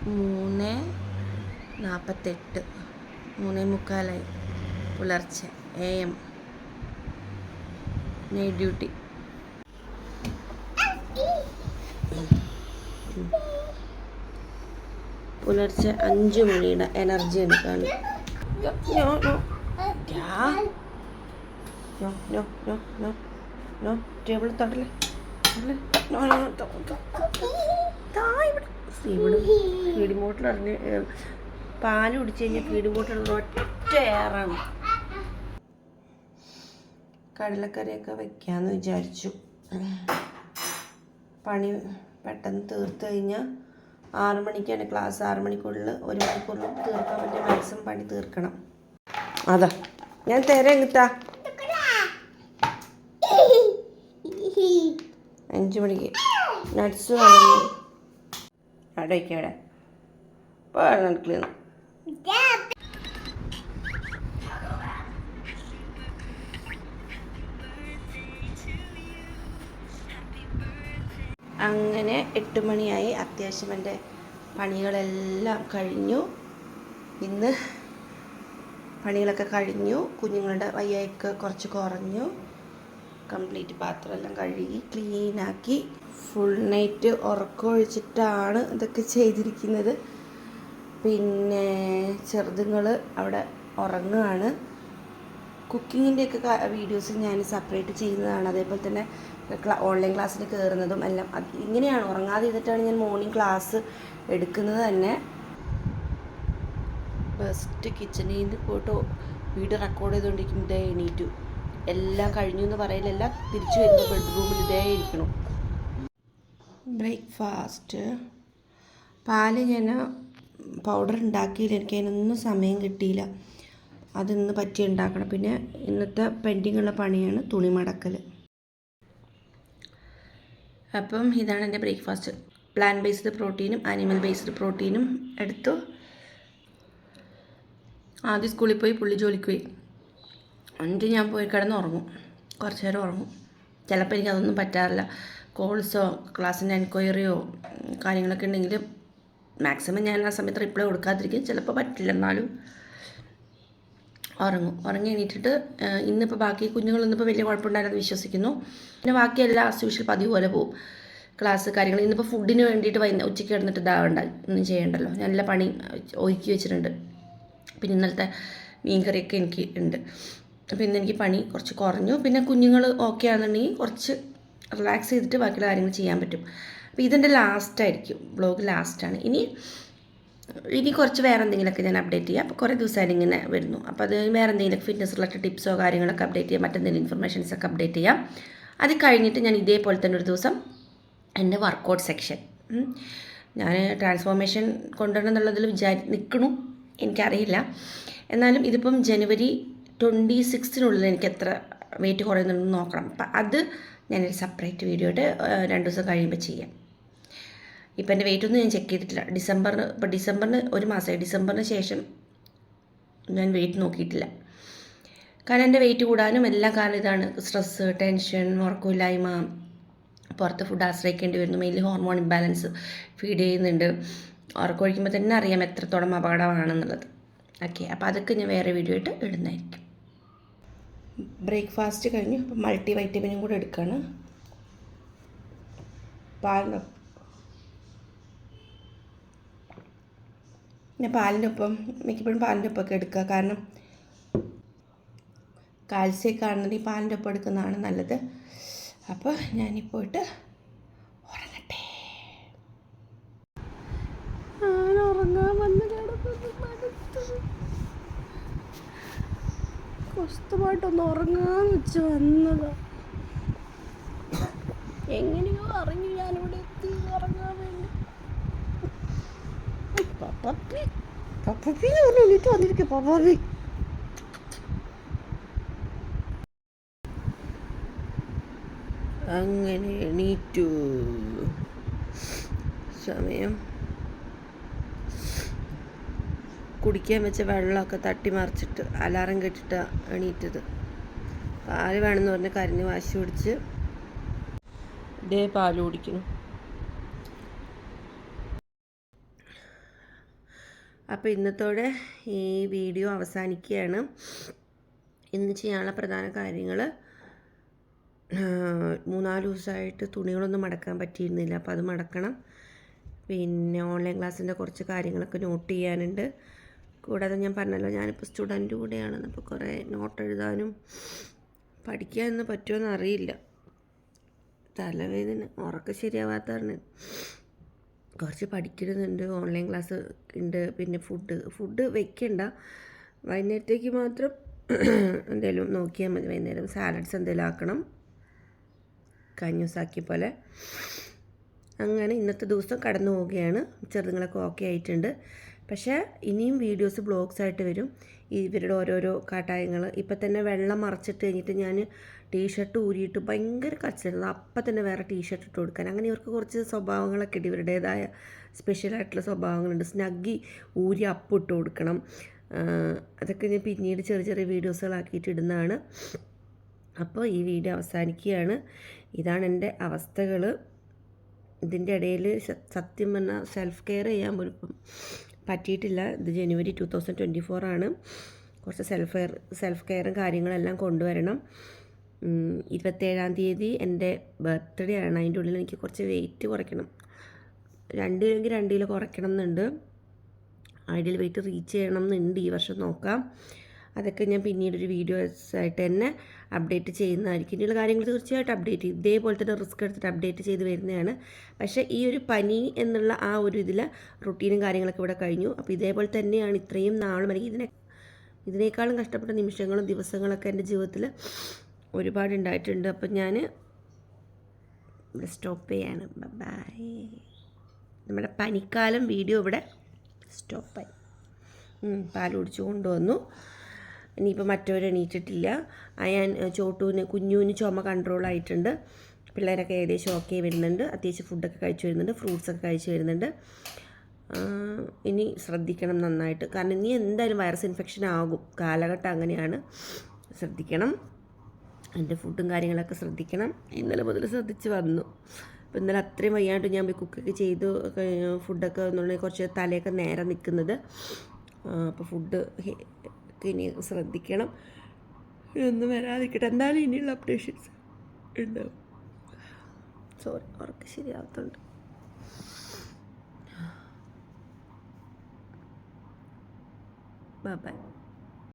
3:48 3:45 പുലർച്ചെ AM night duty. പുലർച്ചെ 5 മണിയുടെ എനർജി എടുക്കാൻ. ടേബിൾ തൊടല്ലേ, ഇവിടെ ഫീഡിങ് ബോട്ടിൽ അറിഞ്ഞ് പാല് കുടിച്ച് കഴിഞ്ഞാൽ ഫീഡിങ് ബോട്ടിൽ ഒറ്റ ഏറാണ്. കടലക്കറിയൊക്കെ വെക്കാമെന്ന് വിചാരിച്ചു. പണി പെട്ടെന്ന് തീർത്ത് കഴിഞ്ഞാൽ 6 മണിക്കാണ് ക്ലാസ്. 6 മണിക്കുള്ളിൽ 1 മണിക്കൂറിൽ തീർക്കാൻ പറ്റിയ മാക്സിമം പണി തീർക്കണം. അതാ ഞാൻ തരാം കിട്ടാ. 5 മണിക്ക് നട്ട്സ് വേണം. അവിടെ വയ്ക്കവിടെ നടക്കുന്നു. അങ്ങനെ 8 മണിയായി. അത്യാവശ്യം എൻ്റെ പണികളെല്ലാം കഴിഞ്ഞു. ഇന്ന് പണികളൊക്കെ കഴിഞ്ഞു. കുഞ്ഞുങ്ങളുടെ വയ്യൊക്കെ കുറച്ച് കുറഞ്ഞു. കംപ്ലീറ്റ് പാത്രമെല്ലാം കഴുകി ക്ലീനാക്കി ഫുൾ നൈറ്റ് ഉറക്കമൊഴിച്ചിട്ടാണ് ഇതൊക്കെ ചെയ്തിരിക്കുന്നത്. പിന്നെ ചെറുതുങ്ങൾ അവിടെ ഉറങ്ങുകയാണ്. കുക്കിങ്ങിൻ്റെയൊക്കെ വീഡിയോസ് ഞാൻ സെപ്പറേറ്റ് ചെയ്യുന്നതാണ്. അതേപോലെ തന്നെ ഓൺലൈൻ ക്ലാസ്സിന് കയറുന്നതും എല്ലാം ഇങ്ങനെയാണ്. ഉറങ്ങാതെ ചെയ്തിട്ടാണ് ഞാൻ മോർണിംഗ് ക്ലാസ് എടുക്കുന്നത് തന്നെ. ബെസ്റ്റ് കിച്ചണിൽ നിന്ന് പോയിട്ട് വീഡിയോ റെക്കോർഡ് ചെയ്തുകൊണ്ടിരിക്കും. ഇതേ എണീറ്റു എല്ലാം കഴിഞ്ഞു എന്ന് പറയലെല്ലാം തിരിച്ചു വരുമ്പോൾ ബെഡ്റൂമിൽ ഇതേ ഇരിക്കണം. ബ്രേക്ക്ഫാസ്റ്റ് പാല് ഞാൻ പൗഡർ ഉണ്ടാക്കിയില്ല. എനിക്ക് അതിനൊന്നും സമയം കിട്ടിയില്ല. അതിന്ന് പറ്റി ഉണ്ടാക്കണം. പിന്നെ ഇന്നത്തെ പെൻഡിങ്ങുള്ള പണിയാണ് തുണി മടക്കൽ. അപ്പം ഇതാണ് എൻ്റെ ബ്രേക്ക്ഫാസ്റ്റ്. പ്ലാന്റ് ബേസ്ഡ് പ്രോട്ടീനും ആനിമൽ ബേസ്ഡ് പ്രോട്ടീനും എടുത്തു. ആദ്യം സ്കൂളിൽ പോയി, പുള്ളി ജോലിക്ക് പോയി. എന്നിട്ട് ഞാൻ പോയി കിടന്ന് ഉറങ്ങും. കുറച്ച് നേരം ഉറങ്ങും. ചിലപ്പോൾ എനിക്കതൊന്നും പറ്റാറില്ല. കോൾസോ ക്ലാസ്സിൻ്റെ എൻക്വയറിയോ കാര്യങ്ങളൊക്കെ ഉണ്ടെങ്കിൽ മാക്സിമം ഞാൻ ആ സമയത്ത് റിപ്ലൈ കൊടുക്കാതിരിക്കും. ചിലപ്പോൾ പറ്റില്ല, എന്നാലും ഉറങ്ങും. ഉറങ്ങി എണീറ്റിട്ട് ഇന്നിപ്പോൾ ബാക്കി കുഞ്ഞുങ്ങളൊന്നിപ്പോൾ വലിയ കുഴപ്പമുണ്ടായിരുന്നു വിശ്വസിക്കുന്നു. പിന്നെ ബാക്കി എല്ലാ ആസ് പതിവ് പോലെ പോവും ക്ലാസ് കാര്യങ്ങൾ. ഇന്നിപ്പോൾ ഫുഡിന് വേണ്ടിയിട്ട് ഉച്ചയ്ക്ക് കിടന്നിട്ട് ഇതാവണ്ട, ഒന്നും ചെയ്യണ്ടല്ലോ. നല്ല പണി ഒരുക്കി വെച്ചിട്ടുണ്ട്. പിന്നെ ഇന്നലത്തെ മീൻകറിയൊക്കെ എനിക്ക് ഉണ്ട്. അപ്പോൾ ഇന്നെനിക്ക് പണി കുറച്ച് കുറഞ്ഞു. പിന്നെ കുഞ്ഞുങ്ങൾ ഓക്കെ ആണെന്നുണ്ടെങ്കിൽ കുറച്ച് റിലാക്സ് ചെയ്തിട്ട് ബാക്കിയുള്ള കാര്യങ്ങൾ ചെയ്യാൻ പറ്റും. അപ്പോൾ ഇതെൻ്റെ ലാസ്റ്റായിരിക്കും, വ്ളോഗ് ലാസ്റ്റാണ്. ഇനി കുറച്ച് വേറെ എന്തെങ്കിലുമൊക്കെ ഞാൻ അപ്ഡേറ്റ് ചെയ്യാം. അപ്പോൾ കുറേ ദിവസമായിട്ട് ഇങ്ങനെ വരുന്നു. അപ്പോൾ അത് വേറെ എന്തെങ്കിലും ഫിറ്റ്നസ് റിലേറ്റഡ് ടിപ്സോ കാര്യങ്ങളൊക്കെ അപ്ഡേറ്റ് ചെയ്യാം, മറ്റെന്തെങ്കിലും ഇൻഫർമേഷൻസൊക്കെ അപ്ഡേറ്റ് ചെയ്യാം. അത് കഴിഞ്ഞിട്ട് ഞാൻ ഇതേപോലെ തന്നെ ഒരു ദിവസം എൻ്റെ വർക്കൗട്ട് സെക്ഷൻ ഞാൻ ട്രാൻസ്ഫോർമേഷൻ കൊണ്ടുവരണം എന്നുള്ളതിൽ നിൽക്കണു. എനിക്കറിയില്ല. എന്നാലും ഇതിപ്പം January 26 എനിക്ക് എത്ര വെയിറ്റ് കുറയുന്നുണ്ടെന്ന് നോക്കണം. അപ്പം അത് ഞാനൊരു സെപ്പറേറ്റ് വീഡിയോ ആയിട്ട് 2 ദിവസം കഴിയുമ്പോൾ ചെയ്യാം. ഇപ്പം എൻ്റെ വെയിറ്റൊന്നും ഞാൻ ചെക്ക് ചെയ്തിട്ടില്ല. ഡിസംബറിന് 1 മാസമായി. ഡിസംബറിന് ശേഷം ഞാൻ വെയിറ്റ് നോക്കിയിട്ടില്ല. കാരണം എൻ്റെ വെയിറ്റ് കൂടാനും എല്ലാം കാരണം ഇതാണ്. സ്ട്രെസ്സ്, ടെൻഷൻ, ഉറക്കമില്ലായ്മ, പുറത്ത് ഫുഡ് ആശ്രയിക്കേണ്ടി വരുന്നു. മെയിൻലി ഹോർമോൺ ഇംബാലൻസ് ഫീഡ് ചെയ്യുന്നുണ്ട്. ഉറക്കമൊഴിക്കുമ്പോൾ തന്നെ അറിയാം എത്രത്തോളം അപകടമാണെന്നുള്ളത്. ഓക്കെ, അപ്പോൾ അതൊക്കെ ഞാൻ വേറെ വീഡിയോ ആയിട്ട് ഇടുന്നതായിരിക്കും. ബ്രേക്ക്ഫാസ്റ്റ് കഴിഞ്ഞു. ഇപ്പോൾ മൾട്ടി വൈറ്റമിനും കൂടെ എടുക്കുകയാണ്. പിന്നെ പാലിൻ്റെ ഒപ്പം മിക്കപ്പോഴും പാലിൻ്റെ ഒപ്പമൊക്കെ എടുക്കുക. കാരണം കാൽസ്യമൊക്കെ ആണെന്നുണ്ടെങ്കിൽ പാലിൻ്റെ ഒപ്പം എടുക്കുന്നതാണ് നല്ലത്. അപ്പോൾ ഞാനിപ്പോയിട്ട് ഉറങ്ങട്ടെ. ഉറങ്ങാൻ വന്ന് സ്വസ്ഥമായിട്ടൊന്ന് ഉറങ്ങാൻ വെച്ച് വന്നതാ. എങ്ങനെയോ അറിഞ്ഞു ഞാനിവിടെ എത്തി ഉറങ്ങാൻ വേണ്ടി. പപ്പി എണീറ്റ് വന്നിരിക്കും. പപ്പി അങ്ങനെ എണീറ്റു. സമയം കുടിക്കാൻ വെച്ച വെള്ളമൊക്കെ തട്ടിമറിച്ചിട്ട് അലാറം കെട്ടിട്ട് എണീറ്റത്. പാല് വേണമെന്ന് പറഞ്ഞ് കരഞ്ഞ് വാശി പിടിച്ച് ഇതേ പാല് കുടിക്കുന്നു. അപ്പോൾ ഇന്നത്തോടെ ഈ വീഡിയോ അവസാനിക്കുകയാണ്. ഇന്ന് ചെയ്യാനുള്ള പ്രധാന കാര്യങ്ങൾ, 3-4 ദിവസമായിട്ട് തുണികളൊന്നും മടക്കാൻ പറ്റിയിരുന്നില്ല, അപ്പോൾ അത് മടക്കണം. പിന്നെ ഓൺലൈൻ ക്ലാസ്സിൻ്റെ കുറച്ച് കാര്യങ്ങളൊക്കെ നോട്ട് ചെയ്യാനുണ്ട്. കൂടാതെ ഞാൻ പറഞ്ഞല്ലോ ഞാനിപ്പോൾ സ്റ്റുഡൻറ്റ് കൂടെയാണെന്ന്, അപ്പോൾ കുറേ നോട്ട് എഴുതാനും പഠിക്കാനൊന്നും പറ്റുമെന്ന് അറിയില്ല. തലവേദന, ഉറക്കം ശരിയാവാത്തതാണ്. കുറച്ച് പഠിക്കുന്നുണ്ട്, ഓൺലൈൻ ക്ലാസ് ഉണ്ട്. പിന്നെ ഫുഡ് വെക്കണ്ട, വൈകുന്നേരത്തേക്ക് മാത്രം എന്തെങ്കിലും നോക്കിയാൽ മതി. വൈകുന്നേരം സാലഡ്സ് എന്തെങ്കിലും ആക്കണം, കഞ്ഞൂസാക്കിയ പോലെ. അങ്ങനെ ഇന്നത്തെ ദിവസം കടന്നു പോവുകയാണ്. ചെറുതുങ്ങളൊക്കെ ഓക്കെ ആയിട്ടുണ്ട്. പക്ഷേ ഇനിയും വീഡിയോസ് ബ്ലോഗ്സായിട്ട് വരും. ഇവരുടെ ഓരോരോ കാട്ടായങ്ങൾ. ഇപ്പം തന്നെ വെള്ളം മറച്ചിട്ട് കഴിഞ്ഞിട്ട് ഞാൻ ടീഷർട്ട് ഊരിയിട്ട് ഭയങ്കര കച്ചിരുന്നത്, അപ്പം തന്നെ വേറെ ടീഷർട്ട് ഇട്ട് കൊടുക്കാൻ. അങ്ങനെ ഇവർക്ക് കുറച്ച് സ്വഭാവങ്ങളൊക്കെ ഉണ്ട്, ഇവരുടേതായ സ്പെഷ്യലായിട്ടുള്ള സ്വഭാവങ്ങളുണ്ട്. സ്നഗ്ഗി ഊരി അപ്പം ഇട്ട് കൊടുക്കണം. അതൊക്കെ ഞാൻ പിന്നീട് ചെറിയ ചെറിയ വീഡിയോസുകളാക്കിയിട്ട് ഇടുന്നതാണ്. അപ്പോൾ ഈ വീഡിയോ അവസാനിക്കുകയാണ്. ഇതാണ് എൻ്റെ അവസ്ഥകൾ. ഇതിൻ്റെ ഇടയിൽ സത്യം പറഞ്ഞാൽ സെൽഫ് കെയർ ചെയ്യാൻ പോലും പറ്റിയിട്ടില്ല. ഇത് ജനുവരി 2024 ആണ്. കുറച്ച് സെൽഫ് കെയറും കാര്യങ്ങളെല്ലാം കൊണ്ടുവരണം. 27-ാം തീയതി എൻ്റെ ബർത്ത്ഡേ ആണ്. അതിൻ്റെ ഉള്ളിൽ എനിക്ക് കുറച്ച് വെയിറ്റ് കുറയ്ക്കണം. 2 കിലോ കുറയ്ക്കണം എന്നുണ്ട്. ഐഡിയൽ വെയിറ്റ് റീച്ച് ചെയ്യണം എന്നുണ്ട് ഈ വർഷം. നോക്കാം. അതൊക്കെ ഞാൻ പിന്നീടൊരു വീഡിയോസായിട്ട് തന്നെ അപ്ഡേറ്റ് ചെയ്യുന്നതായിരിക്കും. ഇനിയുള്ള കാര്യങ്ങൾ തീർച്ചയായിട്ടും അപ്ഡേറ്റ് ചെയ്യും. ഇതേപോലെ തന്നെ റിസ്ക് എടുത്തിട്ട് അപ്ഡേറ്റ് ചെയ്ത് വരുന്നതാണ്. പക്ഷേ ഈ ഒരു പനി എന്നുള്ള ആ ഒരു ഇതിൽ റുട്ടീനും കാര്യങ്ങളൊക്കെ ഇവിടെ കഴിഞ്ഞു. അപ്പോൾ ഇതേപോലെ തന്നെയാണ് ഇത്രയും നാളും. എനിക്ക് ഇതിനേക്കാളും കഷ്ടപ്പെട്ട നിമിഷങ്ങളും ദിവസങ്ങളൊക്കെ എൻ്റെ ജീവിതത്തിൽ ഒരുപാട് ഉണ്ടായിട്ടുണ്ട്. അപ്പം ഞാൻ ഇവിടെ സ്റ്റോപ്പ് ചെയ്യാണ്. ബൈ. നമ്മുടെ പനിക്കാലം വീഡിയോ ഇവിടെ സ്റ്റോപ്പായി. പാൽ കുടിച്ചു കൊണ്ടുവന്നു. ഇനിയിപ്പോൾ മറ്റവർ എണീറ്റിട്ടില്ല. ഞാൻ കുഞ്ഞുവിന് ചുമ കൺട്രോളായിട്ടുണ്ട്. പിള്ളേരൊക്കെ ഏകദേശം ഓക്കെ വരുന്നുണ്ട്. അത്യാവശ്യം ഫുഡൊക്കെ കഴിച്ചു വരുന്നുണ്ട്, ഫ്രൂട്ട്സൊക്കെ കഴിച്ചു വരുന്നുണ്ട്. ഇനി ശ്രദ്ധിക്കണം നന്നായിട്ട്, കാരണം ഇനി എന്തായാലും വൈറസ് ഇൻഫെക്ഷൻ ആകും. കാലഘട്ടം അങ്ങനെയാണ്. ശ്രദ്ധിക്കണം. എൻ്റെ ഫുഡും കാര്യങ്ങളൊക്കെ ശ്രദ്ധിക്കണം. ഇന്നലെ മുതൽ ശ്രദ്ധിച്ച് വന്നു. അപ്പോൾ ഇന്നലെ അത്രയും വയ്യാണ്ട് ഞാൻ പോയി കുക്കൊക്കെ ചെയ്തു ഫുഡൊക്കെ എന്നുണ്ടെങ്കിൽ കുറച്ച് തലയൊക്കെ നേരെ നിൽക്കുന്നത്. അപ്പോൾ ഫുഡ് ഇനി ശ്രദ്ധിക്കണം. ഇതൊന്നും വരാതിരിക്കട്ടെ. എന്തായാലും ഇനിയുള്ള അപ്ഡേഷൻസ് ഉണ്ടാവും. സോറി, ഉറക്കം ശരിയാവാത്തതുണ്ട്. ബൈ.